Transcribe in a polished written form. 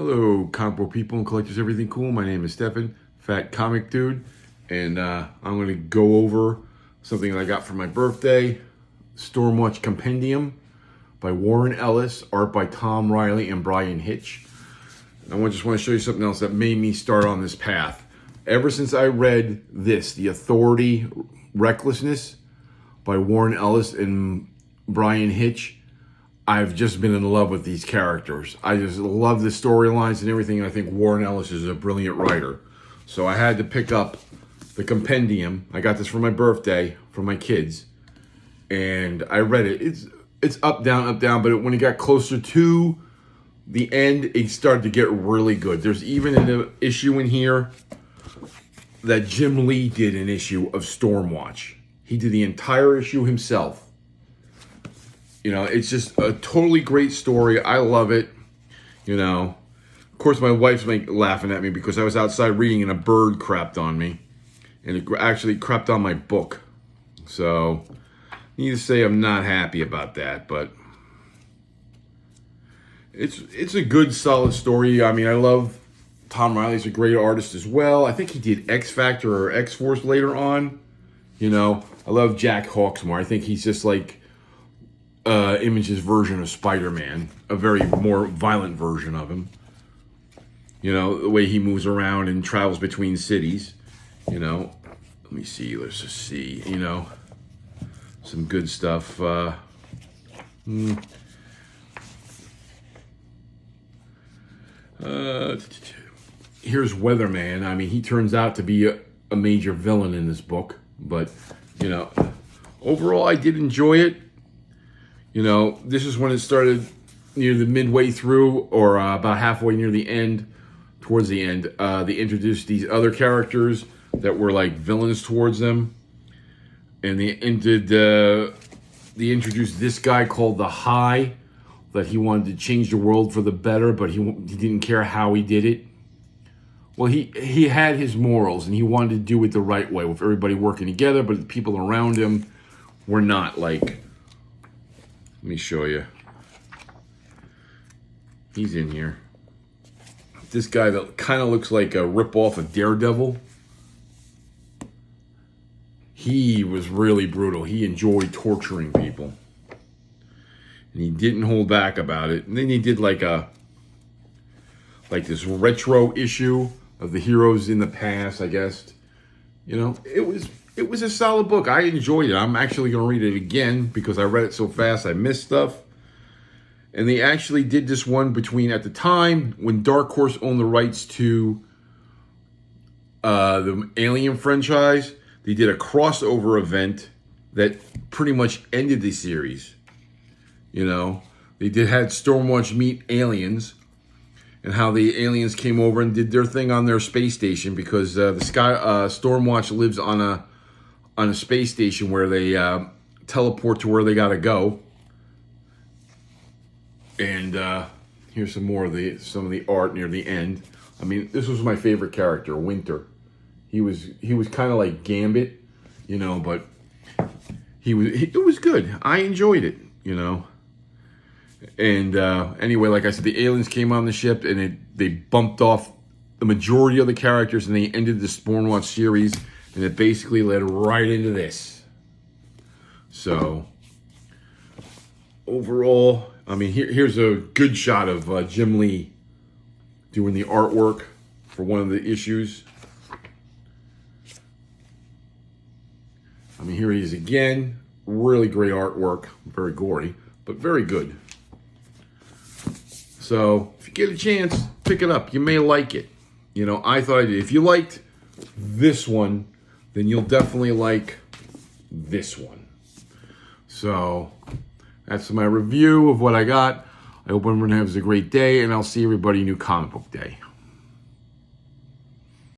Hello, comic book people and collectors, everything cool. My name is Stefan, Fat Comic Dude, and I'm going to go over something that I got for my birthday, Stormwatch Compendium by Warren Ellis, art by Tom Riley and Brian Hitch. I just want to show you something else that made me start on this path. Ever since I read this, The Authority Recklessness by Warren Ellis and Brian Hitch, I've just been in love with these characters. I just love the storylines and everything, and I think Warren Ellis is a brilliant writer. So I had to pick up the compendium. I got this for my birthday from my kids, and I read it. It's up, down, but when it got closer to the end, it started to get really good. There's even an issue in here that Jim Lee did an issue of Stormwatch. He did the entire issue himself. You know, it's just a totally great story. I love it. You know, of course, my wife's laughing at me because I was outside reading and a bird crapped on me. And it actually crapped on my book. So, needless to say, I'm not happy about that. But it's a good, solid story. I mean, I love Tom Riley's a great artist as well. I think he did X Factor or X Force later on. You know, I love Jack Hawksmoor. I think he's just like Image's version of Spider-Man, a very more violent version of him. You know, the way he moves around and travels between cities. You know, let me see, let's just see, you know, some good stuff. Here's Weatherman. I mean, he turns out to be a major villain in this book, but, you know, overall, I did enjoy it. You know, this is when it started near the midway through, or about halfway near the end, towards the end. They introduced these other characters that were like villains towards them. And they introduced this guy called the High, that he wanted to change the world for the better, but he didn't care how he did it. Well, he had his morals, and he wanted to do it the right way, with everybody working together, but the people around him were not like... Let me show you. He's in here. This guy that kind of looks like a ripoff of Daredevil. He was really brutal. He enjoyed torturing people. And he didn't hold back about it. And then he did like this retro issue of the heroes in the past, I guess. You know, it was a solid book. I enjoyed it. I'm actually going to read it again because I read it so fast I missed stuff. And they actually did this one at the time when Dark Horse owned the rights to the Alien franchise. They did a crossover event that pretty much ended the series. You know, they had Stormwatch meet aliens, and how the aliens came over and did their thing on their space station, because Stormwatch lives on a space station where they teleport to where they gotta go. And here's some of the art near the end. I mean, this was my favorite character, Winter. He was kind of like Gambit, you know, but it was good. I enjoyed it, you know. And anyway, like I said, the aliens came on the ship, and they bumped off the majority of the characters, and they ended the Stormwatch series, and it basically led right into this. So, overall, I mean, here's a good shot of Jim Lee doing the artwork for one of the issues. I mean, here he is again. Really great artwork. Very gory, but very good. So, if you get a chance, pick it up. You may like it. You know, I thought I did. If you liked this one, then you'll definitely like this one. So, that's my review of what I got. I hope everyone has a great day, and I'll see everybody New Comic Book Day.